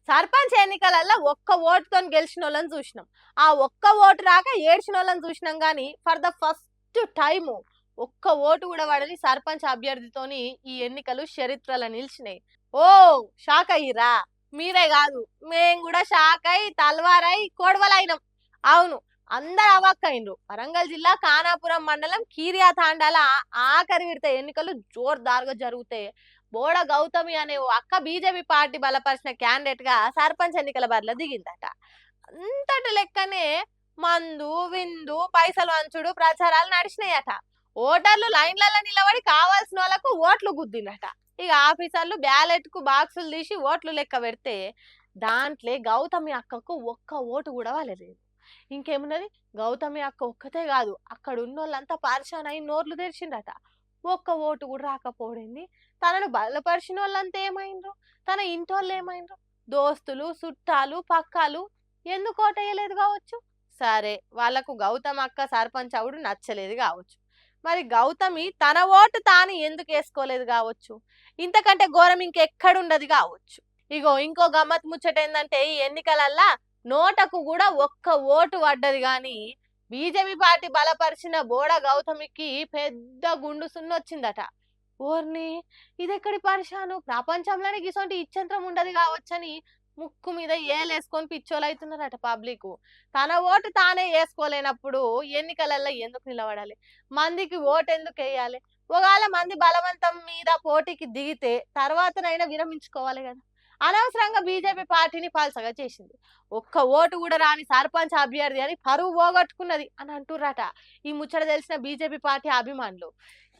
సర్పంచ్ ఎన్నికలలో ఒక్క ఓటుతోని గెలిచినోళ్ళని చూసినాం. ఆ ఒక్క ఓటు రాక ఏడ్చినోళ్ళని చూసినాం గానీ, ఫర్ ద ఫస్ట్ టైము ఒక్క ఓటు గూడా పడని సర్పంచ్ అభ్యర్థితోని ఈ ఎన్నికలు చరిత్రలో నిలిచినాయి. షాక్ అయ్యిర్రా? మీరే గాదు, మేము గూడా షాక్ అయి, తల్వారై, కొడవలైనం. అవును. అందరు అవాక్కయిండ్రు. వరంగల్ జిల్లా ఖానాపురం మండలం కీరియా తాండాల ఆఖరి విడత ఎన్నికలు జోర్దార్‌గా జరుగుతే బోడ గౌతమి అనే ఓ అక్క బీజేపీ పార్టీ బలపరిచిన క్యాండిడేట్ గా సర్పంచ్ ఎన్నికల బరిలో దిగిందట. అంతటి లెక్కనే మందు విందు పైసలు అంచుడు ప్రచారాలు నడిచినాయట. ఓటర్లు లైన్లలో నిలబడి కావాల్సిన వాళ్ళకు ఓట్లు గుద్దినట. ఇక ఆఫీసర్లు బ్యాలెట్ కు బాక్సులు తీసి ఓట్లు లెక్క పెడితే దాంట్లో గౌతమి అక్కకు ఒక్క ఓటు కూడా వాళ్ళలేదు. ఇంకేమున్నది, గౌతమి అక్క ఒక్కతే కాదు, అక్కడ ఉన్నోళ్ళంతా పరిశాన్ అయి నోర్లు తెరిచిండట. ఒక్క ఓటు కూడా రాకపోడింది. తనను బలపరిచిన వాళ్ళంతా ఏమైండ్రు, తన ఇంటోళ్ళు ఏమైండ్రు, దోస్తులు చుట్టాలు పక్కాలు ఎందుకు ఓటేయలేదు కావచ్చు. సరే, వాళ్ళకు గౌతమ్ అక్క సర్పంచ్ అవుడు నచ్చలేదు కావచ్చు. మరి గౌతమి తన ఓటు తాను ఎందుకు వేసుకోలేదు కావచ్చు. ఇంతకంటే ఘోరం ఇంకెక్కడుండదు కావచ్చు. ఇగో ఇంకో గమ్మత్ ముచ్చట ఏందంటే, ఈ ఎన్నికలల్లా నోటకు కూడా ఒక్క ఓటు పడ్డది గాని బీజేపీ పార్టీ బలపరిచిన బోడ గౌతమికి పెద్ద గుండు సున్నొచ్చిందట. ఓర్ని, ఇదెక్కడి పరిశాను, ప్రపంచంలోనే గిసొంటి ఇచ్చంత్రం ఉండదు కావచ్చని ముక్కు మీద ఏలేసుకొని పిచ్చోలైతున్నారట పబ్లిక్. తన ఓటు తానే వేసుకోలేనప్పుడు ఎన్నికలలో ఎందుకు నిలబడాలి, మందికి ఓటు ఎందుకు వేయాలి? ఒకవేళ మంది బలవంతం మీద పోటీకి దిగితే తర్వాతనైనా విరమించుకోవాలి కదా. అనవసరంగా బీజేపీ పార్టీని పల్సగా చేసింది. ఒక్క ఓటు కూడా రాని సర్పంచ్ అభ్యర్థి అని పరువు పోగొట్టుకున్నది అని అంటుర్రట ఈ ముచ్చట తెలిసిన బీజేపీ పార్టీ అభిమానులు.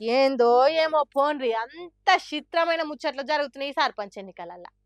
ఏందో ఏమో పోన్రి, అంత చిత్రమైన ముచ్చట్లు జరుగుతున్నాయి ఈ సర్పంచ్ ఎన్నికలల్ల.